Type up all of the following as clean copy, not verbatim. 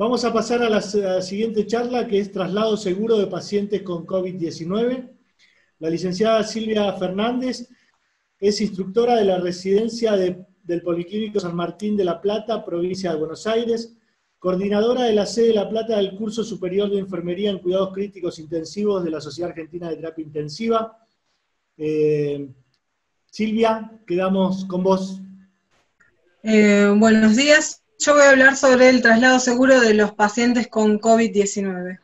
Vamos a pasar a la siguiente charla, que es traslado seguro de pacientes con COVID-19. La licenciada Silvia Fernández es instructora de la residencia del Policlínico San Martín de La Plata, provincia de Buenos Aires, coordinadora de la sede de La Plata del Curso Superior de Enfermería en Cuidados Críticos Intensivos de la Sociedad Argentina de Terapia Intensiva. Silvia, quedamos con vos. Buenos días. Yo voy a hablar sobre el traslado seguro de los pacientes con COVID-19.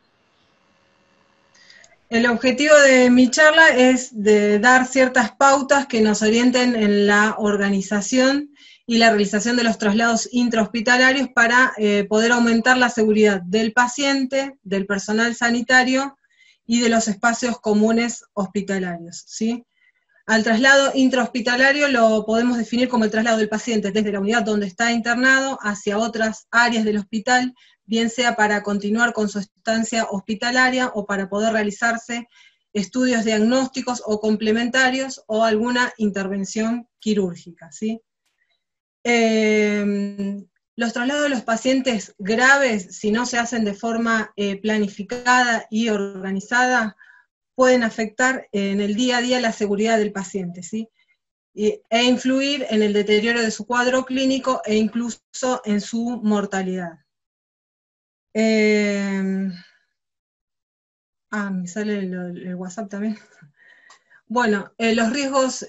El objetivo de mi charla es de dar ciertas pautas que nos orienten en la organización y la realización de los traslados intrahospitalarios para poder aumentar la seguridad del paciente, del personal sanitario y de los espacios comunes hospitalarios, ¿sí? Al traslado intrahospitalario lo podemos definir como el traslado del paciente desde la unidad donde está internado hacia otras áreas del hospital, bien sea para continuar con su estancia hospitalaria o para poder realizarse estudios diagnósticos o complementarios o alguna intervención quirúrgica, ¿sí? Los traslados de los pacientes graves, si no se hacen de forma planificada y organizada, pueden afectar en el día a día la seguridad del paciente, ¿sí? E influir en el deterioro de su cuadro clínico e incluso en su mortalidad. Me sale el WhatsApp también. Bueno, los riesgos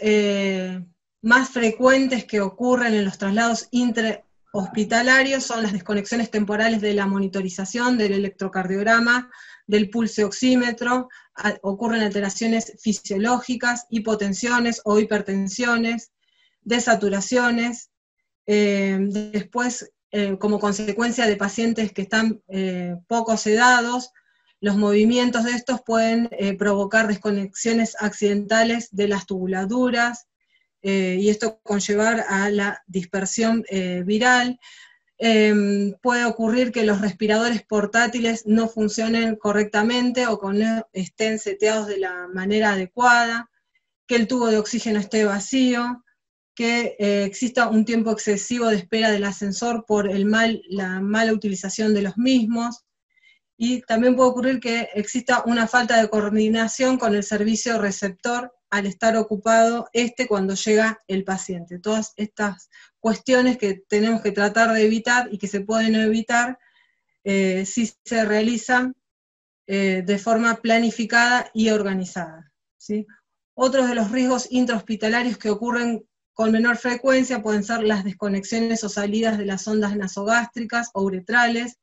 más frecuentes que ocurren en los traslados intrahospitalarios son las desconexiones temporales de la monitorización, del electrocardiograma, del pulso oxímetro, ocurren alteraciones fisiológicas, hipotensiones o hipertensiones, desaturaciones, después como consecuencia de pacientes que están poco sedados, los movimientos de estos pueden provocar desconexiones accidentales de las tubuladuras, y esto conllevar a la dispersión viral. Puede ocurrir que los respiradores portátiles no funcionen correctamente o que no estén seteados de la manera adecuada, que el tubo de oxígeno esté vacío, que exista un tiempo excesivo de espera del ascensor por la mala utilización de los mismos, y también puede ocurrir que exista una falta de coordinación con el servicio receptor al estar ocupado cuando llega el paciente. Todas estas cuestiones que tenemos que tratar de evitar y que se pueden evitar si se realizan de forma planificada y organizada, ¿sí? Otros de los riesgos intrahospitalarios que ocurren con menor frecuencia pueden ser las desconexiones o salidas de las sondas nasogástricas o uretrales,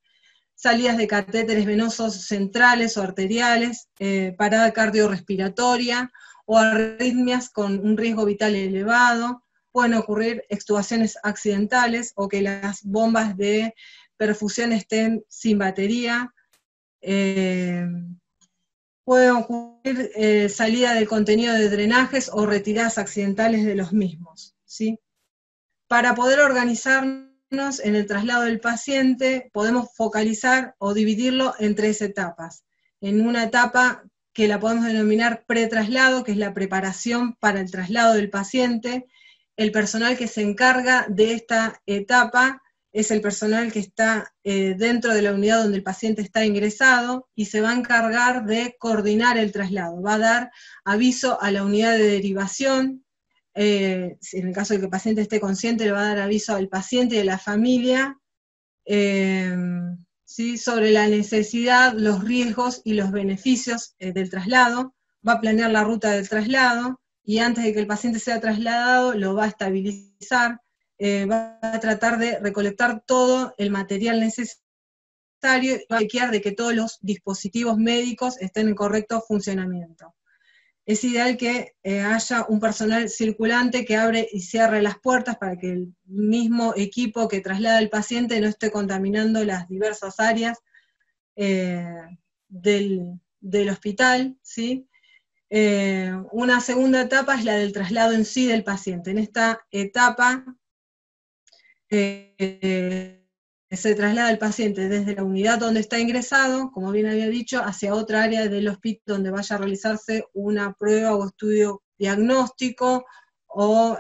salidas de catéteres venosos centrales o arteriales, parada cardiorrespiratoria, o arritmias con un riesgo vital elevado. Pueden ocurrir extubaciones accidentales o que las bombas de perfusión estén sin batería. Puede ocurrir salida del contenido de drenajes o retiradas accidentales de los mismos, ¿sí? Para poder organizarnos en el traslado del paciente, podemos focalizar o dividirlo en 3 etapas. En una etapa que la podemos denominar pretraslado, que es la preparación para el traslado del paciente. El personal que se encarga de esta etapa es el personal que está dentro de la unidad donde el paciente está ingresado, y se va a encargar de coordinar el traslado. Va a dar aviso a la unidad de derivación, en el caso de que el paciente esté consciente, le va a dar aviso al paciente y a la familia, ¿sí? Sobre la necesidad, los riesgos y los beneficios del traslado. Va a planear la ruta del traslado, y antes de que el paciente sea trasladado, lo va a estabilizar, va a tratar de recolectar todo el material necesario, y va a chequear de que todos los dispositivos médicos estén en correcto funcionamiento. Es ideal que haya un personal circulante que abre y cierre las puertas para que el mismo equipo que traslada al paciente no esté contaminando las diversas áreas del hospital, ¿sí? Una segunda etapa es la del traslado en sí del paciente. En esta etapa se traslada el paciente desde la unidad donde está ingresado, como bien había dicho, hacia otra área del hospital donde vaya a realizarse una prueba o estudio diagnóstico, o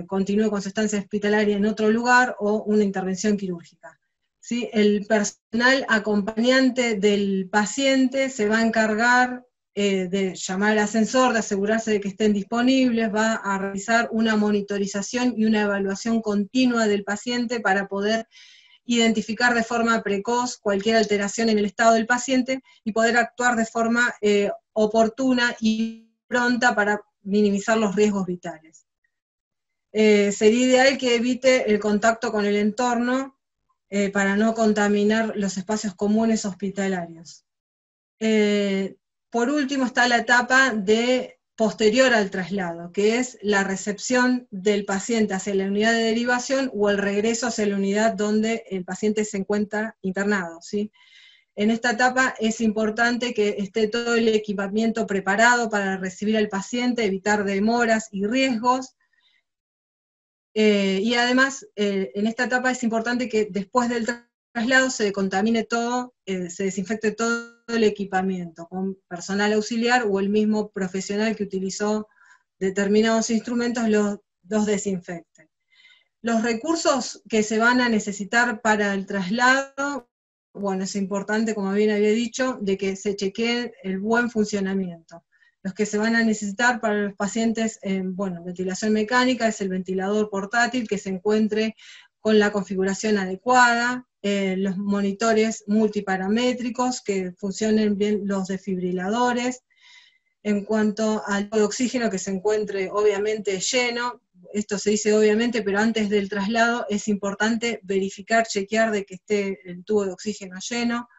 continúe con su estancia hospitalaria en otro lugar, o una intervención quirúrgica. ¿sí? El personal acompañante del paciente se va a encargar de llamar al ascensor, de asegurarse de que estén disponibles, va a realizar una monitorización y una evaluación continua del paciente para poder identificar de forma precoz cualquier alteración en el estado del paciente y poder actuar de forma oportuna y pronta para minimizar los riesgos vitales. Sería ideal que evite el contacto con el entorno para no contaminar los espacios comunes hospitalarios. Por último está la etapa posterior al traslado, que es la recepción del paciente hacia la unidad de derivación o el regreso hacia la unidad donde el paciente se encuentra internado, ¿sí? En esta etapa es importante que esté todo el equipamiento preparado para recibir al paciente, evitar demoras y riesgos. Y además, en esta etapa es importante que después del traslado se decontamine todo, se desinfecte todo el equipamiento, con personal auxiliar o el mismo profesional que utilizó determinados instrumentos los desinfecten. Los recursos que se van a necesitar para el traslado, bueno, es importante, como bien había dicho, de que se chequee el buen funcionamiento. Los que se van a necesitar para los pacientes en ventilación mecánica es el ventilador portátil que se encuentre con la configuración adecuada, los monitores multiparamétricos, que funcionen bien los desfibriladores. En cuanto al tubo de oxígeno, que se encuentre obviamente lleno, esto se dice obviamente, pero antes del traslado es importante verificar, chequear de que esté el tubo de oxígeno lleno.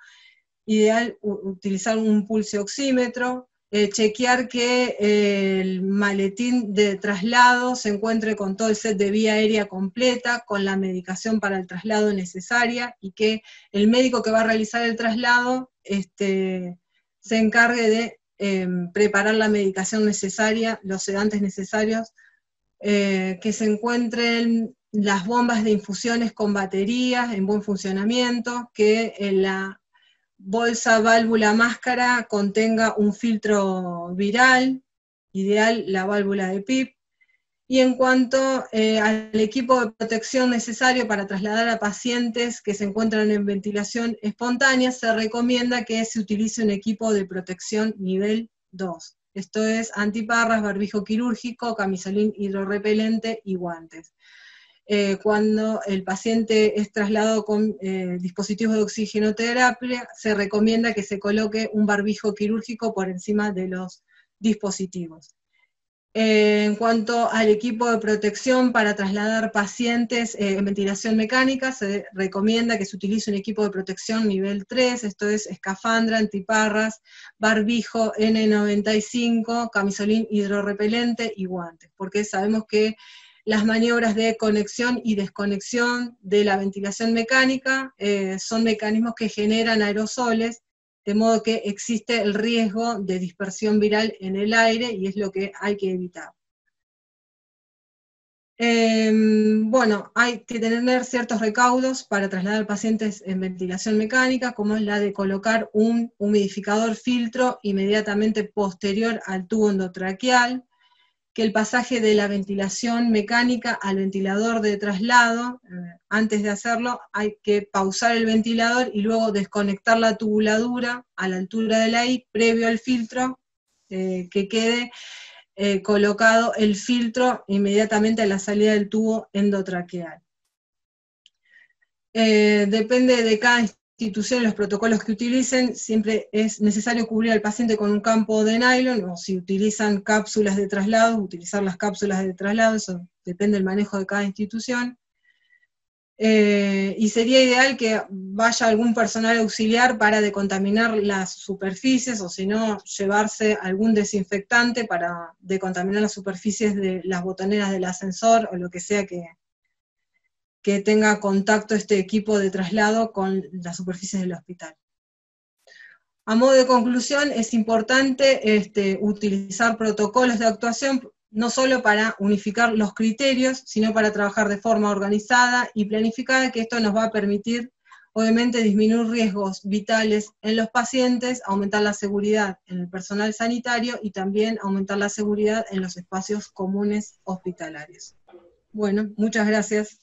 Ideal utilizar un pulso oxímetro, chequear que el maletín de traslado se encuentre con todo el set de vía aérea completa, con la medicación para el traslado necesaria, y que el médico que va a realizar el traslado se encargue de preparar la medicación necesaria, los sedantes necesarios, que se encuentren las bombas de infusiones con baterías en buen funcionamiento, que la bolsa, válvula, máscara contenga un filtro viral, ideal la válvula de PIP, y en cuanto al equipo de protección necesario para trasladar a pacientes que se encuentran en ventilación espontánea, se recomienda que se utilice un equipo de protección nivel 2. Esto es antiparras, barbijo quirúrgico, camisolín hidrorrepelente y guantes. Cuando el paciente es trasladado con dispositivos de oxigenoterapia, se recomienda que se coloque un barbijo quirúrgico por encima de los dispositivos. En cuanto al equipo de protección para trasladar pacientes en ventilación mecánica, se recomienda que se utilice un equipo de protección nivel 3, esto es escafandra, antiparras, barbijo N95, camisolín hidrorrepelente y guantes, porque sabemos que las maniobras de conexión y desconexión de la ventilación mecánica son mecanismos que generan aerosoles, de modo que existe el riesgo de dispersión viral en el aire y es lo que hay que evitar. Hay que tener ciertos recaudos para trasladar pacientes en ventilación mecánica, como es la de colocar un humidificador filtro inmediatamente posterior al tubo endotraqueal, que el pasaje de la ventilación mecánica al ventilador de traslado, antes de hacerlo hay que pausar el ventilador y luego desconectar la tubuladura a la altura de la I, previo al filtro, que quede colocado el filtro inmediatamente a la salida del tubo endotraqueal. Depende de cada institución, los protocolos que utilicen, siempre es necesario cubrir al paciente con un campo de nylon, o si utilizan cápsulas de traslado, utilizar las cápsulas de traslado, eso depende del manejo de cada institución. Y sería ideal que vaya algún personal auxiliar para decontaminar las superficies, o si no, llevarse algún desinfectante para decontaminar las superficies de las botoneras del ascensor, o lo que sea que tenga contacto este equipo de traslado con las superficies del hospital. A modo de conclusión, es importante utilizar protocolos de actuación, no solo para unificar los criterios, sino para trabajar de forma organizada y planificada, que esto nos va a permitir, obviamente, disminuir riesgos vitales en los pacientes, aumentar la seguridad en el personal sanitario y también aumentar la seguridad en los espacios comunes hospitalarios. Bueno, muchas gracias.